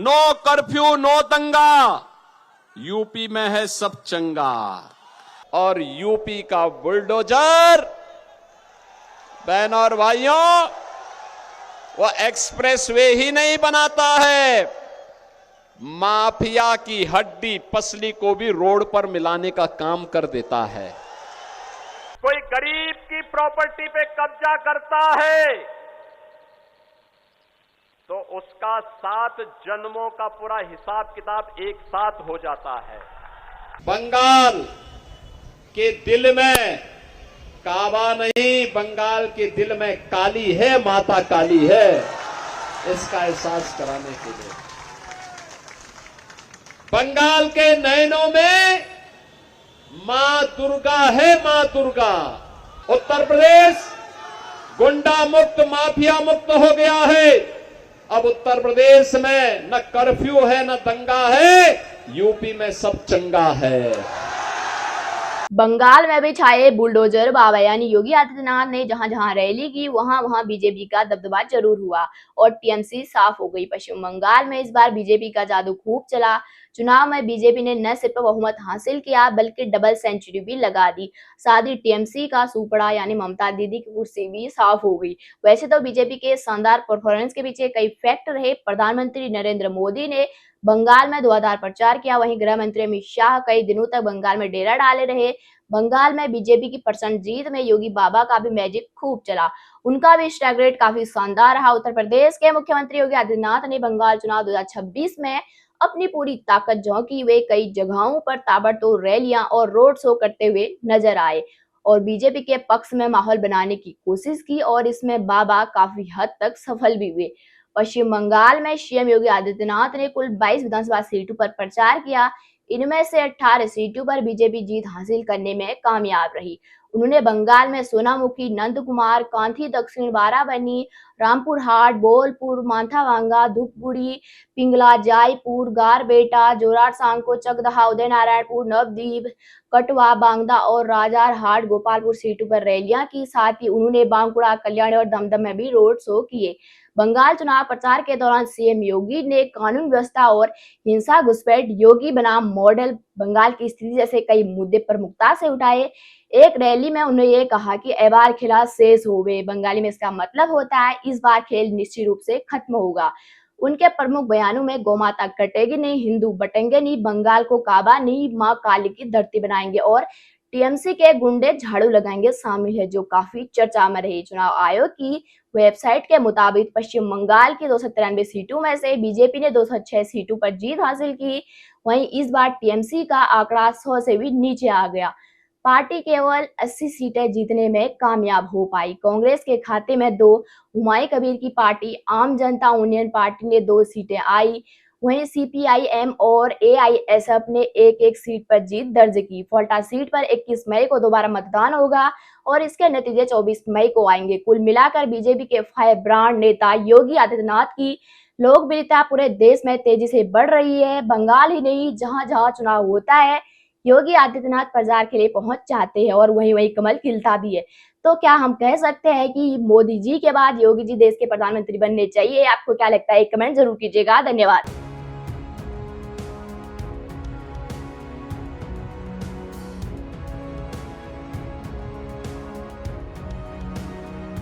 No curfew no दंगा, UP में है सब चंगा। और यूपी का बुलडोजर बहनों और भाइयों, वो एक्सप्रेसवे ही नहीं बनाता है, माफिया की हड्डी पसली को भी रोड पर मिलाने का काम कर देता है। कोई गरीब की प्रॉपर्टी पे कब्जा करता है तो उसका 7 जन्मों का पूरा हिसाब किताब एक साथ हो जाता है। बंगाल के दिल में काबा नहीं, बंगाल के दिल में काली है, माता काली है, इसका एहसास कराने के लिए। बंगाल के नयनों में मां दुर्गा है, मां दुर्गा। उत्तर प्रदेश गुंडा मुक्त, माफिया मुक्त हो गया है। अब उत्तर प्रदेश में न कर्फ्यू है न दंगा है, यूपी में सब चंगा है। बंगाल में भी छाए बुलडोजर बाबा यानी योगी आदित्यनाथ ने जहां जहां रैली की वहां वहां बीजेपी का दबदबा जरूर हुआ और टीएमसी साफ हो गई। पश्चिम बंगाल में इस बार बीजेपी का जादू खूब चला। चुनाव में बीजेपी ने न सिर्फ बहुमत हासिल किया बल्कि डबल सेंचुरी भी लगा दी। साथ ही टीएमसी का सुपड़ा यानी ममता दीदी की कुर्सी भी साफ हो गई। वैसे तो बीजेपी के शानदार परफॉर्मेंस के पीछे कई फैक्टर है। प्रधानमंत्री नरेंद्र मोदी ने बंगाल में धुआंधार प्रचार किया, वहीं गृह मंत्री अमित शाह कई दिनों तक बंगाल में डेरा डाले रहे। बंगाल में बीजेपी की परसेंट जीत में योगी बाबा का भी मैजिक खूब चला, उनका भी स्ट्राइक रेट काफी शानदार रहा। उत्तर प्रदेश के मुख्यमंत्री योगी आदित्यनाथ ने बंगाल चुनाव 2026 में अपनी पूरी ताकत झोंकी। वे कई जगहों पर ताबड़तोड़ रैलियां और रोड शो करते हुए नजर आए और बीजेपी के पक्ष में माहौल बनाने की कोशिश की और इसमें बाबा काफी हद तक सफल भी हुए। पश्चिम बंगाल में सीएम योगी आदित्यनाथ ने कुल 22 विधानसभा सीटों पर प्रचार किया। इनमें से 18 सीटों पर बीजेपी जीत हासिल करने में कामयाब रही। उन्होंने बंगाल में सोनामुखी, नंदकुमार, कांथी दक्षिण, बाराबनी, रामपुर हाट, बोलपुर, मांथावांगा, धूपगुड़ी, पिंगला, जायपुर, गारबेटा, जोरार सांको, चकदहा, उदय नारायणपुर, नवद्वीप, कटवा, बांगदा और राजार हाट, गोपालपुर सीटों पर रैलियां की। साथ ही उन्होंने बांकुड़ा, कल्याण और दमदम में भी रोड शो किए। बंगाल चुनाव प्रचार के दौरान सीएम योगी ने कानून व्यवस्था और हिंसा घुसपैठ योगी बनाम मॉडल बंगाल की स्थिति जैसे कई मुद्दे प्रमुखता से उठाए। एक रैली में उन्होंने ये कहा कि ए बार खेला शेष होवे, बंगाली में इसका मतलब होता है इस बार खेल निश्चित रूप से खत्म होगा। उनके प्रमुख बयानों में गौमाता कटेगी नहीं, हिंदू बटेंगे नहीं, बंगाल को काबा नहीं, मां काली की धरती बनाएंगे और टीएमसी के गुंडे झाड़ू लगाएंगे शामिल है, जो काफी चर्चा में रही। चुनाव आयोग की वेबसाइट के मुताबिक पश्चिम बंगाल की 293 सीटों में से बीजेपी ने 206 सीटों पर जीत हासिल की। वहीं इस बार टीएमसी का आंकड़ा 100 से भी नीचे आ गया। पार्टी केवल 80 सीटें जीतने में कामयाब हो पाई। कांग्रेस के खाते में 2, हुमायूं कबीर की पार्टी आम जनता यूनियन पार्टी ने 2 सीटें आई। वहीं सीपीआईएम और एआईएसएफ ने एक सीट पर जीत दर्ज की। फॉल्टा सीट पर 21 मई को दोबारा मतदान होगा और इसके नतीजे 24 मई को आएंगे। कुल मिलाकर बीजेपी के फायर ब्रांड नेता योगी आदित्यनाथ की लोकप्रियता पूरे देश में तेजी से बढ़ रही है। बंगाल ही नहीं, जहां जहां चुनाव होता है योगी आदित्यनाथ प्रचार के लिए पहुंच जाते हैं और वहीं वहीं कमल खिलता भी है। तो क्या हम कह सकते हैं कि मोदी जी के बाद योगी जी देश के प्रधानमंत्री बनने चाहिए? आपको क्या लगता है? कमेंट जरूर कीजिएगा। धन्यवाद।